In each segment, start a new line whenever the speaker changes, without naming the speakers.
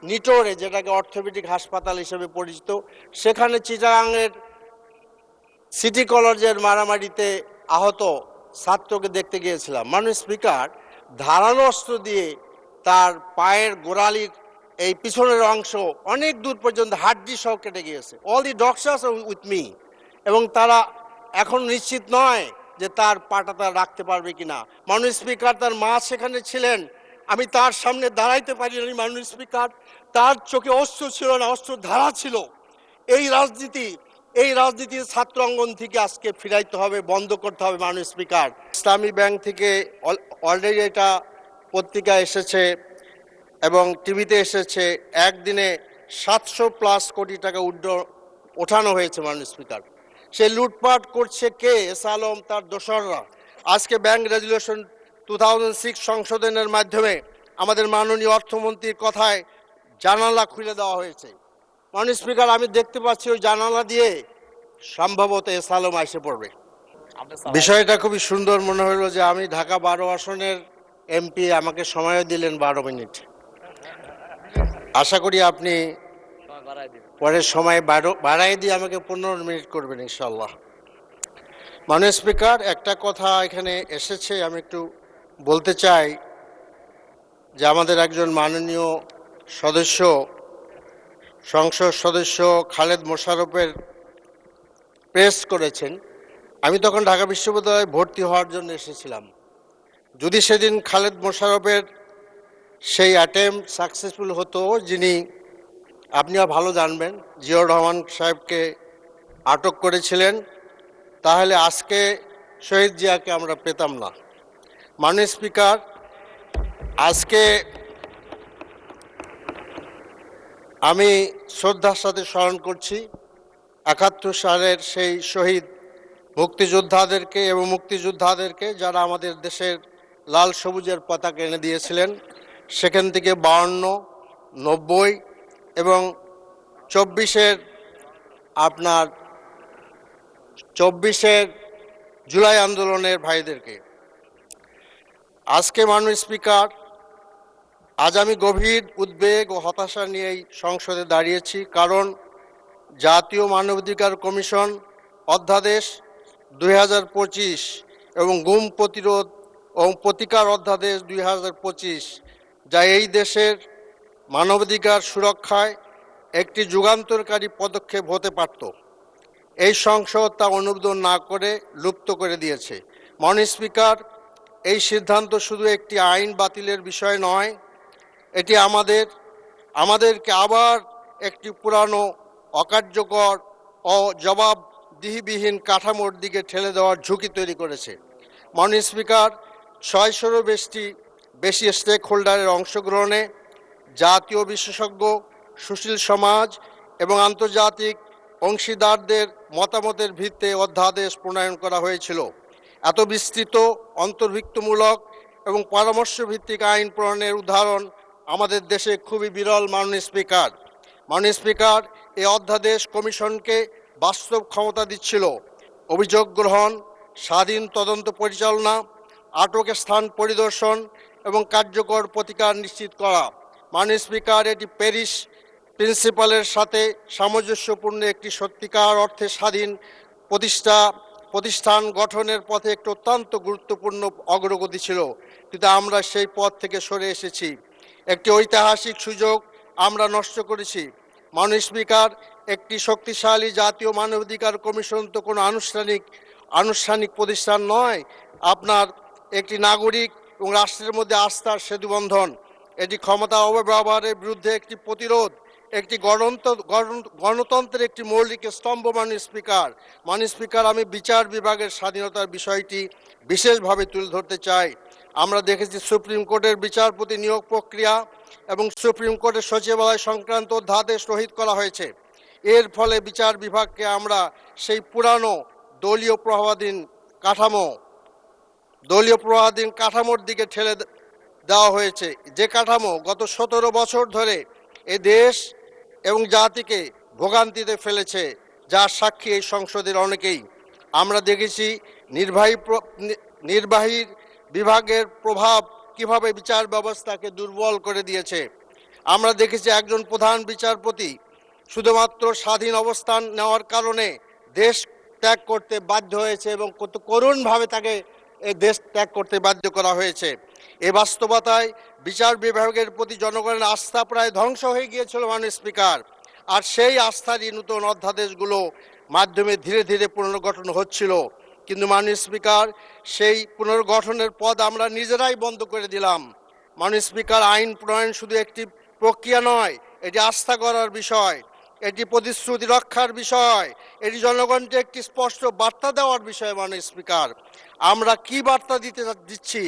নিটোরে, যেটাকে অর্থোপেডিক হাসপাতাল হিসেবে পরিচিত, সেখানে চিটাগাংয়ের সিটি কলেজের মারামারিতে আহত ছাত্রকে দেখতে গিয়েছিলাম। মাননীয় স্পিকার, ধারালো অস্ত্র দিয়ে তার পায়ের গোড়ালির এই পিছনের অংশ অনেক দূর পর্যন্ত হাড্ডি সহ কেটে গিয়েছে। All the doctors are with me, এবং তারা এখন নিশ্চিত নয় যে তার পাটা তারা রাখতে পারবে কিনা। মাননীয় স্পিকার, তার মা সেখানে ছিলেন, আমি তার সামনে দাঁড়াইতে পারিনি। মাননীয় স্পিকার, তার চোখে অস্ত্র ছিল না, অস্ত্র ধারা ছিল। এই রাজনীতি ছাত্র অঙ্গন থেকে আজকে ফিরাইতে হবে, বন্ধ করতে হবে। মাননীয় স্পিকার, ইসলামী ব্যাংক থেকে অলরেডি এটা পত্রিকায় এসেছে এবং টিভিতে এসেছে, একদিনে 700+ কোটি টাকা ওঠানো হয়েছে। মাননীয় স্পিকার, সে লুটপাট করছে কে? এস আলম, তার দোসররা। আজকে ব্যাংক রেজুলেশন 2006 সংশোধনের মাধ্যমে আমাদের মাননীয় অর্থমন্ত্রীর কথায় জানালা খুলে দেওয়া হয়েছে। মাননীয় স্পিকার, আমি দেখতে পাচ্ছি ওই জানালা দিয়ে সম্ভবত এস আলম এসে পড়বে। বিষয়টা খুবই সুন্দর মনে হলো যে আমি ঢাকা 12 আসনের এমপি, আমাকে সময়ও দিলেন 12 মিনিট। আশা করি আপনি পরের সময় বাড়াই দিয়ে আমাকে 15 মিনিট করবেন ইনশাল্লাহ। মাননীয় স্পিকার, একটা কথা এখানে এসেছে, আমি একটু বলতে চাই যে আমাদের একজন মাননীয় সদস্য, সংসদ সদস্য খালেদ মোশাররফের প্রেস করেছেন। আমি তখন ঢাকা বিশ্ববিদ্যালয়ে ভর্তি হওয়ার জন্য এসেছিলাম। যদি সেদিন খালেদ মোশাররফের সেই অ্যাটেম্প সাকসেসফুল হতো, যিনি আপনিও ভালো জানবেন, জিয়াউর রহমান সাহেবকে আটক করেছিলেন, তাহলে আজকে শহীদ জিয়াকে আমরা পেতাম না। মাননীয় স্পিকার, আজকে আমি শ্রদ্ধার সাথে স্মরণ করছি 71 সালের সেই শহীদ মুক্তিযোদ্ধাদেরকে এবং মুক্তিযোদ্ধাদেরকে যারা আমাদের দেশের লাল সবুজের পতাকা এনে দিয়েছিলেন। সেখান থেকে 52, 90 এবং 24 জুলাই আন্দোলনের ভাইদেরকে। আজকে মাননীয় স্পিকার, আজ আমি গভীর উদ্বেগ ও হতাশা নিয়েই সংসদে দাঁড়িয়েছি, কারণ জাতীয় মানবাধিকার কমিশন অধ্যাদেশ 2025 এবং গুম প্রতিরোধ ও প্রতিকার অধ্যাদেশ 2025, যা এই দেশের মানবাধিকার সুরক্ষায় একটি যুগান্তকারী পদক্ষেপ হতে পারত, এই সংসদ তা অনুমোদন না করে লুপ্ত করে দিয়েছে। মাননীয় স্পিকার, এই সিদ্ধান্ত শুধু একটি আইন বাতিলের বিষয় নয়, এটি আমাদেরকে আবার একটি পুরানো, অকার্যকর ও জবাবদিহিবিহীন কাঠামোর দিকে ঠেলে দেওয়ার ঝুঁকি তৈরি করেছে। মাননীয় স্পিকার, 600-এরও বেশি স্টেক হোল্ডারের অংশগ্রহণে জাতীয় বিশেষজ্ঞ, সুশীল সমাজ এবং আন্তর্জাতিক অংশীদারদের মতামতের ভিত্তিতে অধ্যাদেশ প্রণয়ন করা হয়েছিল। এত বিস্তৃত, অন্তর্ভুক্তমূলক এবং পরামর্শ ভিত্তিক আইন প্রণয়নের উদাহরণ আমাদের দেশে খুবই বিরল। মাননীয় স্পিকার, এই অধ্যাদেশ কমিশনকে বাস্তব ক্ষমতা দিচ্ছিল অভিযোগ গ্রহণ, স্বাধীন তদন্ত পরিচালনা, আটকের স্থান পরিদর্শন এবং কার্যকর প্রতিকার নিশ্চিত করা। মাননীয় স্পিকার, এটি প্যারিস প্রিন্সিপালের সাথে সামঞ্জস্যপূর্ণ একটি সত্যিকার অর্থে স্বাধীন প্রতিষ্ঠান গঠনের পথে একটি অত্যন্ত গুরুত্বপূর্ণ অগ্রগতি ছিল, কিন্তু আমরা সেই পথ থেকে সরে এসেছি। একটি ঐতিহাসিক সুযোগ আমরা নষ্ট করেছি। মাননীয় স্পিকার, একটি শক্তিশালী জাতীয় মানবাধিকার কমিশন তো কোনো আনুষ্ঠানিক প্রতিষ্ঠান নয়, আপনার একটি নাগরিক এবং রাষ্ট্রের মধ্যে আস্থার সেতুবন্ধন। এটি ক্ষমতা অপব্যবহারের বিরুদ্ধে একটি প্রতিরোধ, একটি গণতন্ত্রের একটি মৌলিক স্তম্ভ। মাননীয় স্পিকার, আমি বিচার বিভাগের স্বাধীনতার বিষয়টি বিশেষভাবে তুলে ধরতে চাই। আমরা দেখেছি সুপ্রিম কোর্টের বিচারপতি নিয়োগ প্রক্রিয়া এবং সুপ্রিম কোর্টের সচিবালয় সংক্রান্ত অধ্যাদেশ রহিত করা হয়েছে। এর ফলে বিচার বিভাগকে আমরা সেই পুরানো দলীয় প্রভাবাধীন কাঠামোর দিকে ঠেলে দেওয়া হয়েছে, যে কাঠামো গত 17 বছর ধরে এ দেশ এবং জাতিকে ভোগান্তিতে ফেলেছে, যার সাক্ষী এই সংসদের অনেকেই। আমরা দেখেছি নির্বাহী বিভাগের প্রভাব কিভাবে বিচার ব্যবস্থাকে দুর্বল করে দিয়েছে। আমরা দেখেছি একজন প্রধান বিচারপতি শুধুমাত্র স্বাধীন অবস্থান নেওয়ার কারণে দেশ ত্যাগ করতে বাধ্য হয়েছে এবং কত করুণভাবে তাকে এই দেশ ত্যাগ করতে বাধ্য করা হয়েছে। এ বাস্তবতায় বিচার বিভাগের প্রতি জনগণের আস্থা প্রায় ধ্বংস হয়ে গিয়েছিল মাননীয় স্পিকার। আর সেই আস্থারই নতুন অধ্যাদেশগুলো মাধ্যমে ধীরে ধীরে পুনর্গঠন হচ্ছিল। কিন্তু মাননীয় স্পিকার, সেই পুনর্গঠনের পদ আমরা নিজেরাই বন্ধ করে দিলাম। মাননীয় স্পিকার, আইন প্রণয়ন শুধু একটি প্রক্রিয়া নয়, এটি আস্থা করার বিষয়, এটি প্রতিশ্রুতি রক্ষার বিষয়, এটি জনগণকে একটি স্পষ্ট বার্তা দেওয়ার বিষয়। মাননীয় স্পিকার, আমরা কি বার্তা দিচ্ছি?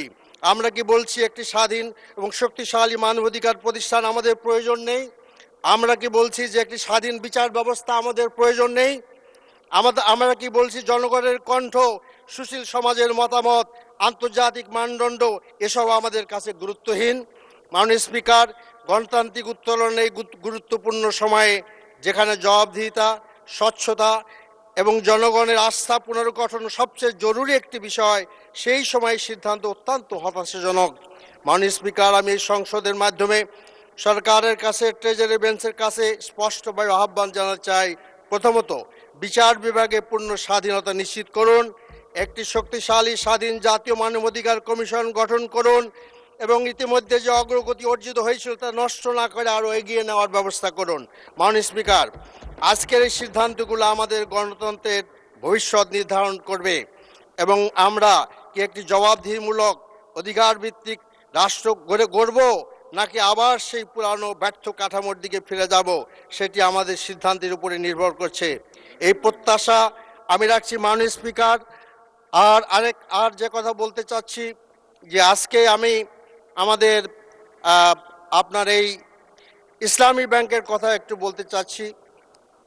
আমরা কি বলছি একটি স্বাধীন এবং শক্তিশালী মানবাধিকার প্রতিষ্ঠান আমাদের প্রয়োজন নেই? আমরা কি বলছি যে একটি স্বাধীন বিচার ব্যবস্থা আমাদের প্রয়োজন নেই? আমরা কি বলছি জনগণের কণ্ঠ, সুশীল সমাজের মতামত, আন্তর্জাতিক মানদণ্ড এসব আমাদের কাছে গুরুত্বহীন? মাননীয় স্পিকার, গণতান্ত্রিক উত্তোলনের এই গুরুত্বপূর্ণ সময়ে যেখানে জবাবদিহিতা, স্বচ্ছতা এবং জনগণের আস্থা পুনর্গঠন সবচেয়ে জরুরি একটি বিষয়, সেই সময় সিদ্ধান্ত অত্যন্ত হতাশাজনক। মাননীয় স্পিকার, আমি এই সংসদের মাধ্যমে সরকারের কাছে, ট্রেজারি বেঞ্চের কাছে স্পষ্টভাবে আহ্বান জানাতে চাই। প্রথমত, বিচার বিভাগে পূর্ণ স্বাধীনতা নিশ্চিত করুন, একটি শক্তিশালী স্বাধীন জাতীয় মানবাধিকার কমিশন গঠন করুন এবং ইতিমধ্যে যে অগ্রগতি অর্জিত হয়েছিল তা নষ্ট না করে আরও এগিয়ে নেওয়ার ব্যবস্থা করুন। মাননীয় স্পিকার, আজকের এই সিদ্ধান্তগুলো আমাদের গণতন্ত্রের ভবিষ্যৎ নির্ধারণ করবে এবং আমরা কি একটি জবাবদিহিমূলক অধিকার ভিত্তিক রাষ্ট্র গড়ব নাকি আবার সেই পুরানো ব্যর্থ কাঠামোর দিকে ফিরে যাব, সেটি আমাদের সিদ্ধান্তের উপরে নির্ভর করছে। এই প্রত্যাশা আমি রাখছি। মাননীয় স্পিকার, আর যে কথা বলতে চাচ্ছি যে আজকে আমি আমাদের আপনার এই ইসলামী ব্যাংকের কথা একটু বলতে চাচ্ছি,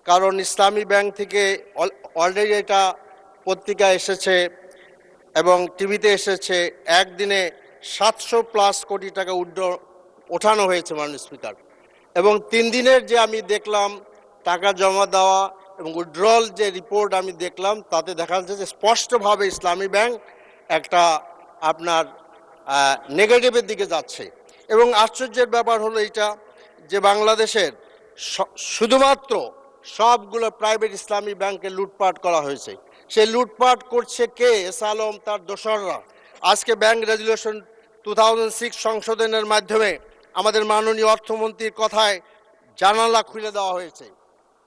কারণ ইসলামী ব্যাংক থেকে অলরেডি এটা পত্রিকা এসেছে এবং টিভিতে এসেছে, একদিনে 700+ কোটি টাকা ওঠানো হয়েছে মাননীয় স্পিকার। এবং 3 দিনের যে আমি দেখলাম টাকা জমা দেওয়া এবং উইথড্রল যে রিপোর্ট আমি দেখলাম, তাতে দেখা যাচ্ছে যে স্পষ্টভাবে ইসলামী ব্যাংক একটা আপনার নেগেটিভের দিকে যাচ্ছে। এবং আশ্চর্যের ব্যাপার হলো এইটা যে বাংলাদেশের শুধুমাত্র সবগুলো প্রাইভেট ইসলামী ব্যাংকে লুটপাট করা হয়েছে। সেই লুটপাট করছে কে? এস আলম তার দোসররা। আজকে ব্যাংক রেজুলেশন 2006 সংশোধনের মাধ্যমে আমাদের মাননীয় অর্থমন্ত্রীর কথায় জানালা খুলে দেওয়া হয়েছে।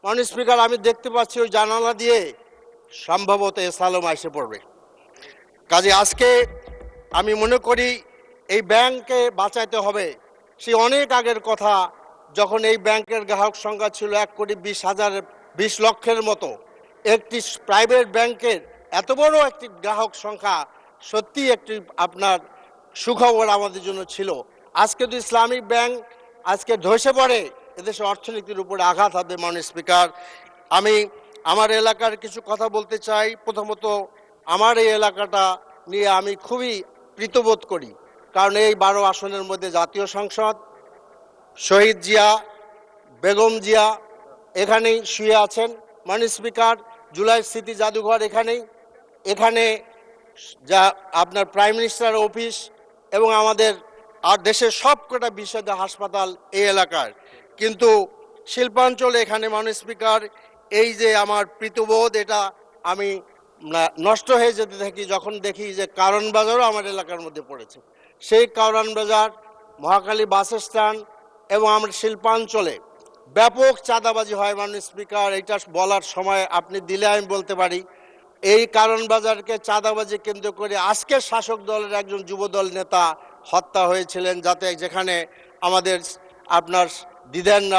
মাননীয় স্পিকার, আমি দেখতে পাচ্ছি ওই জানালা দিয়ে সম্ভবত এস আলম এসে পড়বে। কাজে আজকে আমি মনে করি এই ব্যাংককে বাঁচাইতে হবে। সেই অনেক আগের কথা, যখন এই ব্যাংকের গ্রাহক সংখ্যা ছিল 1,20 লক্ষের মতো। একটি প্রাইভেট ব্যাংকের এত বড় একটি গ্রাহক সংখ্যা সত্যি একটি আপনার সুখবর আমাদের জন্য ছিল। আজকে যদি ইসলামিক ব্যাংক আজকে ধসে পড়ে, এদেশের অর্থনীতির উপরে আঘাত হবে। মাননীয় স্পিকার, আমি আমার এলাকার কিছু কথা বলতে চাই। প্রথমত, আমার এই এলাকাটা নিয়ে আমি খুবই প্রীতবোধ করি, কারণ এই 12 আসনের মধ্যে জাতীয় সংসদ, শহীদ জিয়া, বেগম জিয়া এখানেই শুয়ে আছেন। মাননীয় স্পিকার, জুলাই স্মৃতি জাদুঘর এখানে যা আপনার প্রাইম মিনিস্টার অফিস এবং আমাদের আর দেশের সবকটা বিশেষজ্ঞ হাসপাতাল এই এলাকার। কিন্তু শিল্পাঞ্চলে এখানে মাননীয় স্পিকার, এই যে আমার প্রীতবোধ, এটা আমি নষ্ট হয়ে যেতে থাকি যখন দেখি যে কারণ বাজারও আমার এলাকার মধ্যে পড়েছে। সেই কারণ বাজার, মহাখালী বাস স্ট্যান্ড এবং আমরা শিল্পাঞ্চলে ব্যাপক চাঁদাবাজি হয়। মাননীয় স্পিকার, এটা বলার সময় আপনি দিলে আমি বলতে পারি। এই কারণ বাজারকে চাঁদাবাজি কেন্দ্র করে আজকে শাসক দলের একজন যুবদল নেতা হত্যা হয়েছিলেন, যেখানে আমাদের আপনার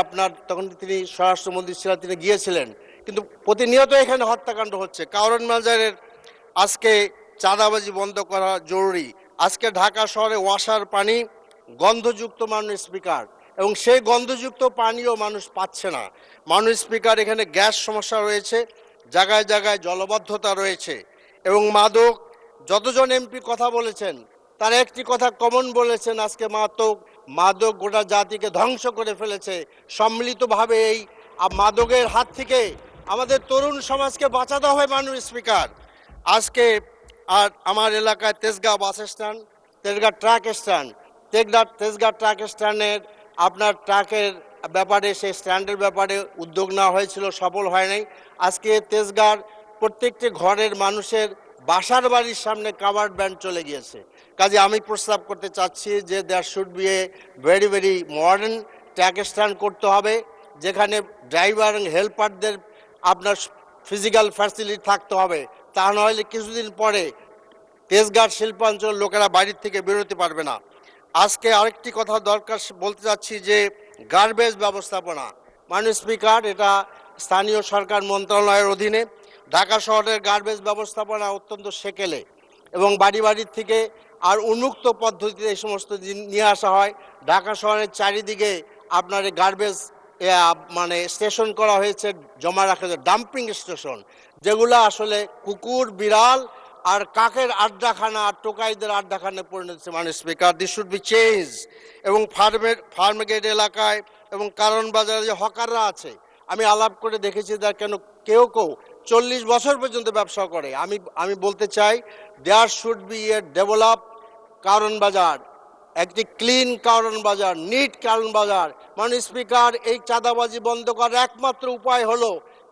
আপনার তখন তিনি স্বরাষ্ট্রমন্ত্রী ছিলেন, তিনি গিয়েছিলেন। কিন্তু প্রতিনিয়ত এখানে হত্যাকাণ্ড হচ্ছে। কারণ বাজারের আজকে চাঁদাবাজি বন্ধ করা জরুরি। আজকে ঢাকা শহরে ওয়াসার পানি গন্ধযুক্ত মাননীয় স্পিকার, এবং সেই গন্ধযুক্ত পানিও মানুষ পাচ্ছে না। মাননীয় স্পিকার, এখানে গ্যাস সমস্যা রয়েছে, জায়গায় জায়গায় জলবদ্ধতা রয়েছে এবং মাদক। যতজন এমপি কথা বলেছেন তার একটি কথা কমন বলেছেন, আজকে মাদক গোটা জাতিকে ধ্বংস করে ফেলেছে। সম্মিলিতভাবে এই মাদকের হাত থেকে আমাদের তরুণ সমাজকে বাঁচাতে হবে। মাননীয় স্পিকার, আজকে আর আমার এলাকায় Tejgaon bus stand, Tejgaon truck stand, Tejgaon truck স্ট্যান্ডের আপনার ট্রাকের ব্যাপারে, সেই স্ট্যান্ডের ব্যাপারে উদ্যোগ নেওয়া হয়েছিল, সফল হয় নাই। আজকে তেজগাঁর প্রত্যেকটি ঘরের মানুষের বাসার বাড়ির সামনে কাভার্ড ভ্যান চলে গিয়েছে। কাজে আমি প্রস্তাব করতে চাচ্ছি যে there should be a very very modern truck stand করতে হবে, যেখানে ড্রাইভার এবং হেল্পারদের আপনার ফিজিক্যাল ফ্যাসিলিটি থাকতে হবে। তা নাহলে কিছুদিন পরে তেজগাঁর শিল্পাঞ্চল লোকেরা বাড়ির থেকে বেরোতে পারবে না। আজকে আরেকটি কথা দরকার বলতে চাচ্ছি যে গার্বেজ ব্যবস্থাপনা। মাননীয় স্পিকার, এটা স্থানীয় সরকার মন্ত্রণালয়ের অধীনে। ঢাকা শহরের গার্বেজ ব্যবস্থাপনা অত্যন্ত সেকেলে এবং বাড়ি বাড়ির থেকে আর উন্মুক্ত পদ্ধতিতে এই সমস্ত নিয়ে আসা হয়। ঢাকা শহরের চারিদিকে আপনার এই গার্বেজ মানে স্টেশন করা হয়েছে, জমা রাখা হয়েছে ডাম্পিং স্টেশন, যেগুলো আসলে কুকুর, বিড়াল আর কাকের আড্ডাখানা আর টোকাইদের আড্ডাখানা পরিণত হচ্ছে। মানে speaker, this should be change. এবং ফার্মগেট এলাকায় এবং কারণ বাজারে যে হকাররা আছে, আমি আলাপ করে দেখেছি তার কেন কেউ 40 বছর পর্যন্ত ব্যবসা করে। আমি বলতে চাই there should be a develop কারণ বাজার, একটি ক্লিন কারণ বাজার, নিট কারণ বাজার। মাননীয় স্পিকার, এই চাঁদাবাজি বন্ধ করার একমাত্র উপায় হলো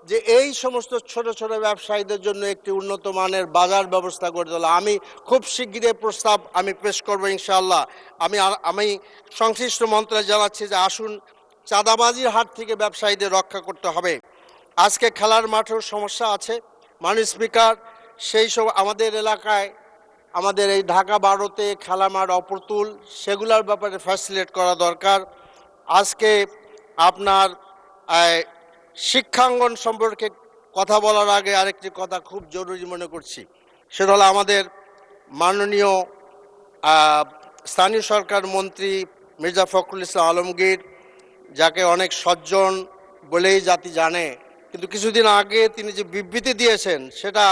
যে এই সমস্ত ছোট ছোট ব্যবসায়ীদের জন্য একটি উন্নত মানের বাজার ব্যবস্থা করে তোলা। আমি খুব শিগগিরই প্রস্তাব আমি পেশ করবো ইনশাআল্লাহ। আমি সংশ্লিষ্ট মন্ত্রণালয়ে জানাচ্ছি যে আসুন, চাঁদাবাজির হাত থেকে ব্যবসায়ীদের রক্ষা করতে হবে। আজকে খেলার মাঠেও সমস্যা আছে মাননীয় স্পিকার। সেই সব আমাদের এলাকায়, আমাদের এই ঢাকা 12-তে খেলা মাঠ অপ্রতুল, সেগুলোর ব্যাপারে ফ্যাসিলিটেট করা দরকার। আজকে আপনার শিক্ষাঙ্গন সম্পর্কে কথা বলার আগে আরেকটি কথা খুব জরুরি মনে করছি, সেটা হলো আমাদের মাননীয় স্থানীয় সরকার মন্ত্রী মির্জা ফখরুল ইসলাম আলমগীর, যাকে অনেক সজ্জন বলেই জাতি জানে, কিন্তু কিছুদিন আগে তিনি যে বিবৃতি দিয়েছেন সেটা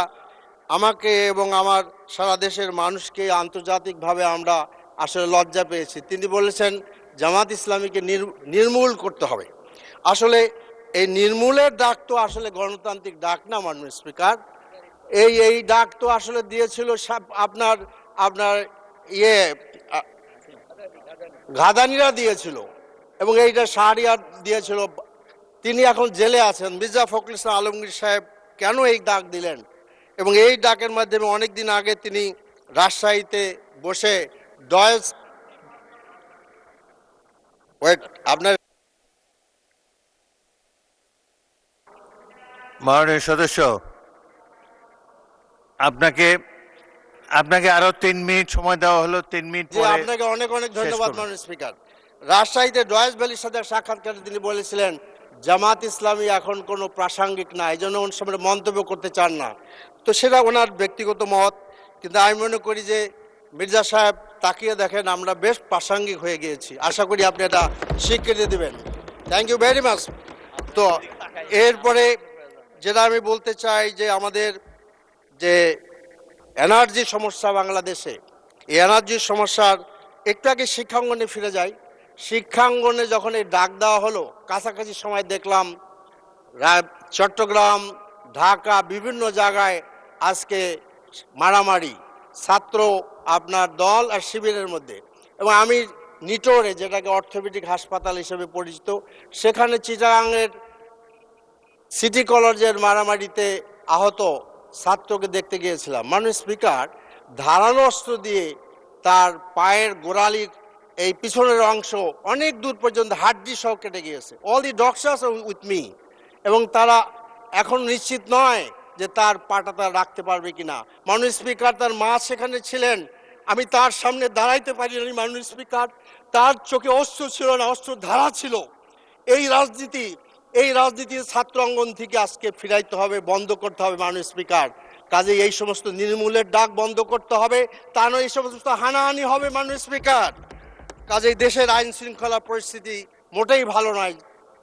আমাকে এবং আমার সারা দেশের মানুষকে আন্তর্জাতিকভাবে আমরা আসলে লজ্জা পেয়েছি। তিনি বলেছেন জামাত ইসলামীকে নির্মূল করতে হবে। আসলে এই নির্মূলের ডাক তো আসলে গণতান্ত্রিক ডাক না মাননীয় স্পিকার। এই ডাক তো আসলে দিয়েছিল আপনার আপনার ঘাদানিরা দিয়েছিল, এবং এইটা শাহরিয়ার দিয়েছিল। তিনি এখন জেলে আছেন। মির্জা ফখরুল ইসলাম আলমগীর সাহেব কেন এই ডাক দিলেন? এবং এই ডাকের মাধ্যমে অনেক দিন আগে তিনি রাজশাহীতে বসে আপনার
মাননীয় সদস্য, আপনাকে আরো 3 মিনিট সময় দেওয়া হলো। 3 মিনিট পরে
আপনাকে অনেক অনেক ধন্যবাদ মাননীয় স্পিকার। রাজশাহীতে ডয়েস ভ্যালির সাথে সাক্ষাৎকারে তিনি বলেছিলেন জামাত ইসলামী এখন কোনো প্রাসঙ্গিক না, এই জন্য ওনার সামনে মন্তব্য করতে চান না। তো সেটা ওনার ব্যক্তিগত মত, কিন্তু আমি মনে করি যে মির্জা সাহেব তাকিয়ে দেখেন, আমরা বেশ প্রাসঙ্গিক হয়ে গিয়েছি। আশা করি আপনি এটা স্বীকৃতি দেবেন। Thank you very much. তো এরপরে যেটা আমি বলতে চাই যে আমাদের যে এনার্জি সমস্যা বাংলাদেশে, এই এনার্জির সমস্যার একটু আগে শিক্ষাঙ্গনে ফিরে যাই। শিক্ষাঙ্গনে যখন এই ডাক দেওয়া হলো, কাছাকাছি সময় দেখলাম চট্টগ্রাম, ঢাকা, বিভিন্ন জায়গায় আজকে মারামারি, ছাত্র আপনার দল আর শিবিরের মধ্যে। এবং আমি নিটোরে, যেটাকে অর্থোপেডিক হাসপাতাল হিসেবে পরিচিত, সেখানে চিটাগাংয়ের সিটি কলেজের মারামারিতে আহত ছাত্রকে দেখতে গিয়েছিলাম। মাননীয় স্পিকার, ধারালো অস্ত্র দিয়ে তার পায়ের গোড়ালির এই পিছনের অংশ অনেক দূর পর্যন্ত হাড্ডি সহ কেটে গিয়েছে। All the doctors are with me, এবং তারা এখন নিশ্চিত নয় যে তার পাটা তারা রাখতে পারবে কিনা। মাননীয় স্পিকার, তার মা সেখানে ছিলেন, আমি তার সামনে দাঁড়াইতে পারিনি মাননীয় স্পিকার। তার চোখে অস্ত্র ছিল না, অস্ত্র ধারা ছিল। এই রাজনীতির ছাত্র অঙ্গন থেকে আজকে ফিরাইতে হবে, বন্ধ করতে হবে মাননীয় স্পিকার। কাজে এই সমস্ত নির্মূলের ডাক বন্ধ করতে হবে, তা নয় এই সমস্ত হানাহানি হবে মাননীয় স্পিকার। কাজেই দেশের আইন শৃঙ্খলা পরিস্থিতি মোটেই ভালো নয়।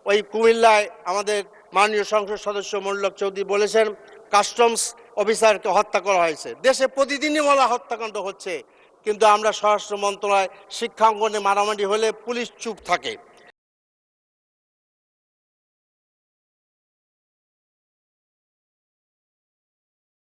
ওই কুমিল্লায় আমাদের মাননীয় সংসদ সদস্য মোল্লক চৌধুরী বলেছেন কাস্টমস অফিসারকে হত্যা করা হয়েছে। দেশে প্রতিদিনই বলা হত্যাকাণ্ড হচ্ছে, কিন্তু আমরা স্বরাষ্ট্র মন্ত্রণালয় শিক্ষাঙ্গনে মারামারি হলে পুলিশ চুপ থাকে।